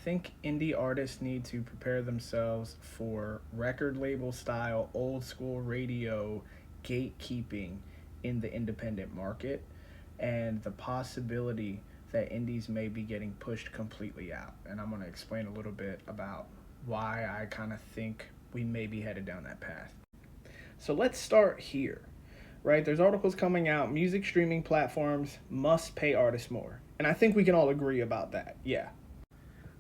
think indie artists need to prepare themselves for record label style, old school radio gatekeeping in the independent market and the possibility that indies may be getting pushed completely out. And I'm going to explain a little bit about why I kind of think we may be headed down that path. So let's start here, right? There's articles coming out, music streaming platforms must pay artists more. And I think we can all agree about that. Yeah.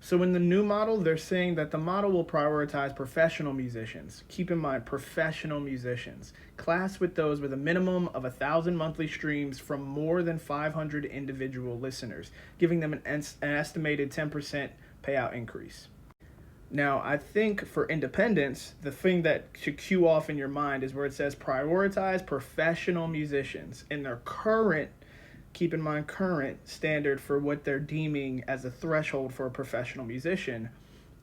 So in the new model, they're saying that the model will prioritize professional musicians. Keep in mind, professional musicians. Class with those with a minimum of 1,000 monthly streams from more than 500 individual listeners, giving them an estimated 10% payout increase. Now, I think for independents, the thing that should cue off in your mind is where it says prioritize professional musicians in their current, keep in mind, current standard for what they're deeming as a threshold for a professional musician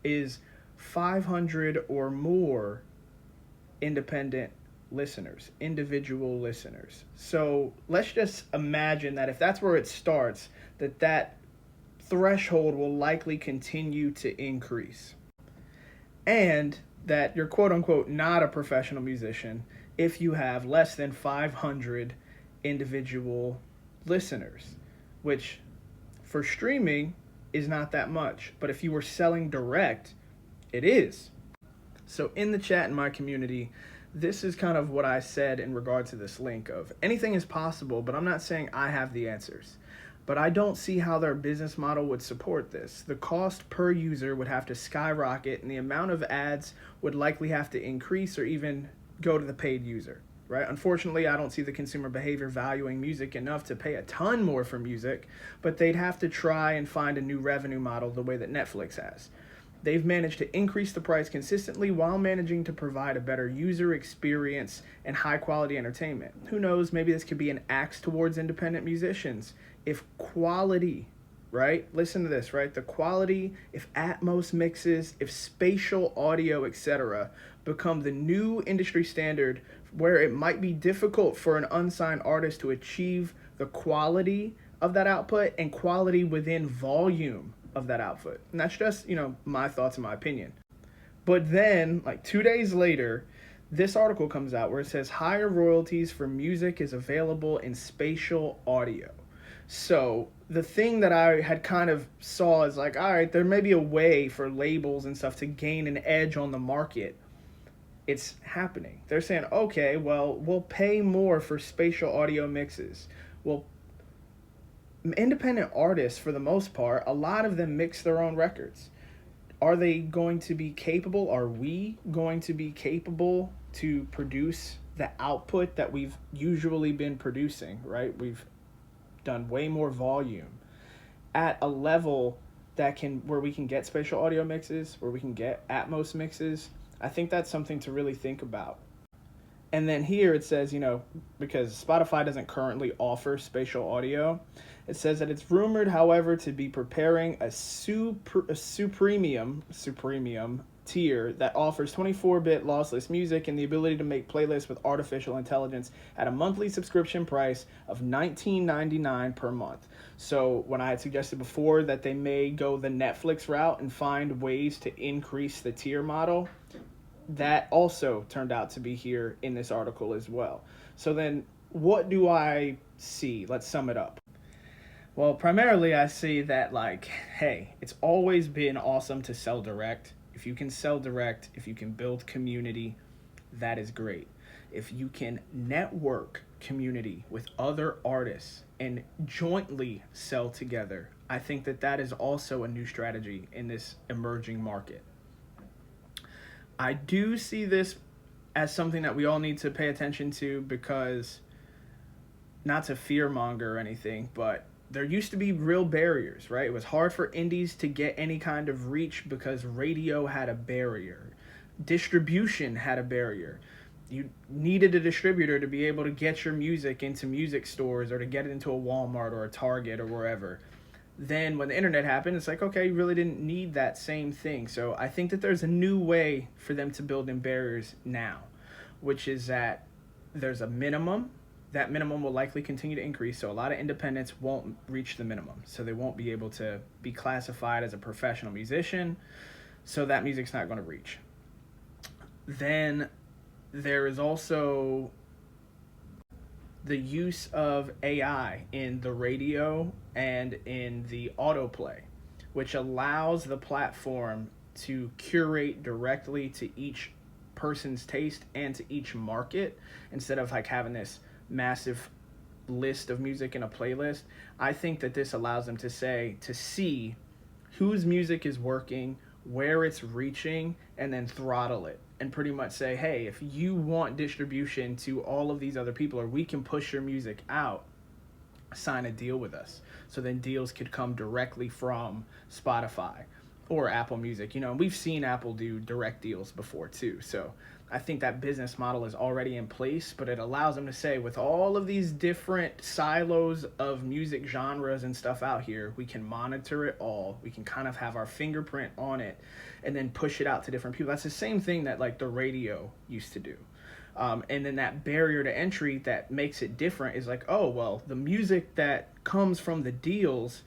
is 500 or more independent listeners, individual listeners. So let's just imagine that if that's where it starts, that threshold will likely continue to increase. And that you're quote unquote not a professional musician if you have less than 500 individual listeners, which for streaming is not that much. But if you were selling direct, it is. So in the chat in my community, this is kind of what I said in regard to this link of anything is possible, but I'm not saying I have the answers. But I don't see how their business model would support this. The cost per user would have to skyrocket, and the amount of ads would likely have to increase or even go to the paid user, right? Unfortunately, I don't see the consumer behavior valuing music enough to pay a ton more for music, but they'd have to try and find a new revenue model the way that Netflix has. They've managed to increase the price consistently while managing to provide a better user experience and high quality entertainment. Who knows, maybe this could be an axe towards independent musicians. If quality, right? Listen to this, right? The quality, if Atmos mixes, if spatial audio, etc., become the new industry standard where it might be difficult for an unsigned artist to achieve the quality of that output and quality within volume of that output. And that's just, my thoughts and my opinion. But then, like 2 days later, this article comes out where it says higher royalties for music is available in spatial audio. So the thing that I had kind of saw is like, all right, there may be a way for labels and stuff to gain an edge on the market. It's happening. They're saying, okay, well, we'll pay more for spatial audio mixes. Well, independent artists, for the most part, a lot of them mix their own records. Are they going to be capable? Are we going to be capable to produce the output that we've usually been producing, right? We've done way more volume at a level where we can get spatial audio mixes, where we can get Atmos mixes. I think that's something to really think about. And then here it says, because Spotify doesn't currently offer spatial audio, it says that it's rumored, however, to be preparing a supremium tier that offers 24-bit lossless music and the ability to make playlists with artificial intelligence at a monthly subscription price of $19.99 per month. So when I had suggested before that they may go the Netflix route and find ways to increase the tier model, that also turned out to be here in this article as well. So then what do I see? Let's sum it up. Well, primarily I see that hey, it's always been awesome to sell direct. If you can sell direct, if you can build community, that is great. If you can network community with other artists and jointly sell together, I think that is also a new strategy in this emerging market. I do see this as something that we all need to pay attention to because, not to fearmonger or anything, but there used to be real barriers, right? It was hard for indies to get any kind of reach because radio had a barrier. Distribution had a barrier. You needed a distributor to be able to get your music into music stores or to get it into a Walmart or a Target or wherever. Then when the internet happened, it's like, okay, you really didn't need that same thing. So I think that there's a new way for them to build in barriers now, which is that there's a minimum that minimum will likely continue to increase. So a lot of independents won't reach the minimum. So they won't be able to be classified as a professional musician. So that music's not going to reach. Then there is also the use of AI in the radio and in the autoplay, which allows the platform to curate directly to each person's taste and to each market instead of like having this massive list of music in a playlist. I think that this allows them to see whose music is working, where it's reaching, and then throttle it and pretty much say, hey, if you want distribution to all of these other people, or we can push your music out, sign a deal with us. So then deals could come directly from Spotify or Apple Music. You know, we've seen Apple do direct deals before too. So I think that business model is already in place, but it allows them to say, with all of these different silos of music genres and stuff out here, we can monitor it all. We can kind of have our fingerprint on it and then push it out to different people. That's the same thing that like the radio used to do. And then that barrier to entry that makes it different is like, oh, well, the music that comes from the deals,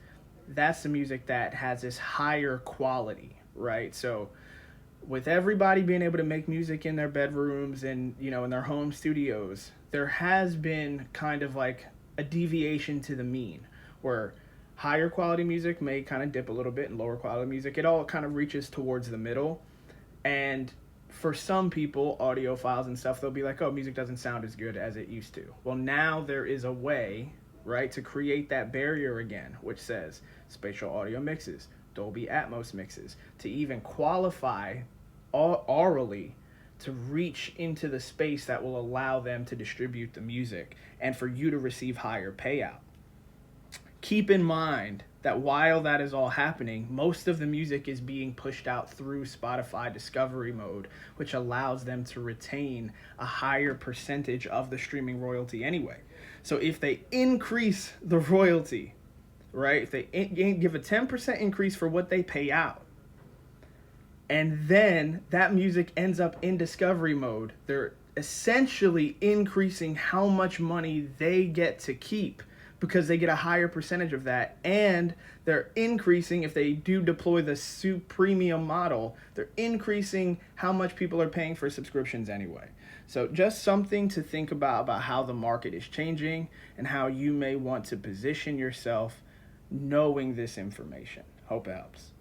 that's the music that has this higher quality, right? So with everybody being able to make music in their bedrooms and, you know, in their home studios, there has been kind of like a deviation to the mean where higher quality music may kind of dip a little bit and lower quality music, it all kind of reaches towards the middle. And for some people, audiophiles and stuff, they'll be like, oh, music doesn't sound as good as it used to. Well, now there is a way, right, to create that barrier again, which says spatial audio mixes, Dolby Atmos mixes, to even qualify orally to reach into the space that will allow them to distribute the music and for you to receive higher payout. Keep in mind that while that is all happening, most of the music is being pushed out through Spotify discovery mode, which allows them to retain a higher percentage of the streaming royalty anyway. So if they increase the royalty, right, if they give a 10% increase for what they pay out, and then that music ends up in discovery mode, they're essentially increasing how much money they get to keep because they get a higher percentage of that, and they're increasing, if they do deploy the premium model, they're increasing how much people are paying for subscriptions anyway. So just something to think about how the market is changing and how you may want to position yourself knowing this information. Hope it helps.